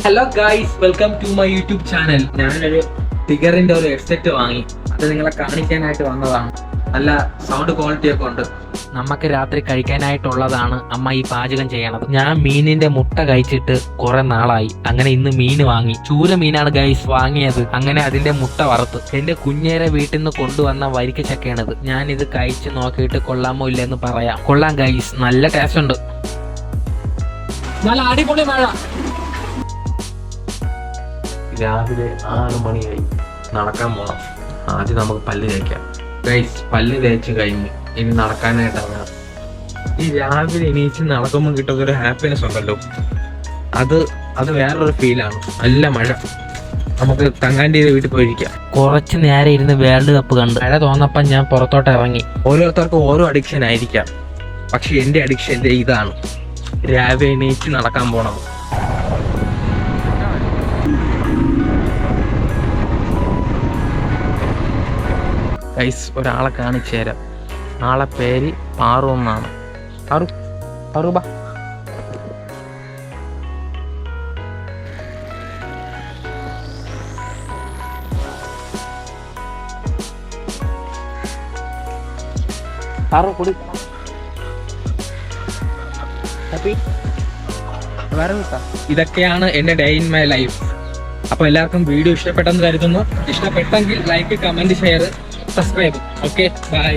Hello guys, welcome to my YouTube channel. ഞാനൊരു ടിഗറിന്റെ ഒരു ഹെഡ്സെറ്റ് വാങ്ങി. അത് നിങ്ങളെ കാണിക്കാനായിട്ട് വന്നതാണ്. നല്ല സൗണ്ട് ക്വാളിറ്റി ഒക്കെ ഉണ്ട്. നമുക്ക് രാത്രി കഴിക്കാനായിട്ടുള്ളതാണ് അമ്മ ഈ പാചകം ചെയ്യണത്. ഞാൻ മീനിന്റെ മുട്ട കഴിച്ചിട്ട് കുറെ നാളായി. അങ്ങനെ ഇന്ന് മീൻ വാങ്ങി. ചൂര മീനാണ് ഗൈസ് വാങ്ങിയത്. അങ്ങനെ അതിന്റെ മുട്ട വറുത്ത് എന്റെ കുഞ്ഞേരെ വീട്ടിൽ നിന്ന് കൊണ്ടുവന്ന വരിക്ക ചക്കയാണിത്. ഞാൻ ഇത് കഴിച്ച് നോക്കിയിട്ട് കൊള്ളാമോ ഇല്ലെന്ന് പറയാം. കൊള്ളാം ഗൈസ്, നല്ല ടേസ്റ്റ് ഉണ്ട്. നല്ല അടിപൊളി മഴ. രാവിലെ 6 മണിയായി. നടക്കാൻ പോണം. ആദ്യം നമുക്ക് പല്ല് തേക്കാം ഗൈസ്. പല്ല് തേച്ച് കഴിഞ്ഞ് ഇനി നടക്കാനായിട്ടാണ്. ഈ രാവിലെ എണീച്ച് നടക്കുമ്പോൾ കിട്ടുന്ന ഒരു ഹാപ്പിനെസ് ഉണ്ടല്ലോ, അത് വേറൊരു ഫീലാണ്. നല്ല മഴ. നമുക്ക് തങ്ങാൻ്റെ വീട്ടിൽ പോയിരിക്കാം. കുറച്ച് നേരം ഇരുന്ന് വേൾഡ് കപ്പ് കണ്ട് മഴ തോന്നപ്പം ഞാൻ പുറത്തോട്ട് ഇറങ്ങി. ഓരോരുത്തർക്കും ഓരോ അഡിക്ഷൻ ആയിരിക്കാം. പക്ഷെ എൻ്റെ അഡിക്ഷൻ ഇതാണ്, രാവിലെ എണീച്ച് നടക്കാൻ പോണം. ഗൈസ്, ഒരാളെ കാണിച്ചു തരാം. ആളെ പേര് പാറു എന്നാണ്. പാറു ബാ. പാറു കുടി. ഇതൊക്കെയാണ് എൻ്റെ ഡേ ഇൻ മൈ ലൈഫ്. അപ്പൊ എല്ലാവർക്കും വീഡിയോ ഇഷ്ടപ്പെട്ടെന്ന് കരുതുന്നു. ഇഷ്ടപ്പെട്ടെങ്കിൽ like, comment, share, subscribe. Okay, by.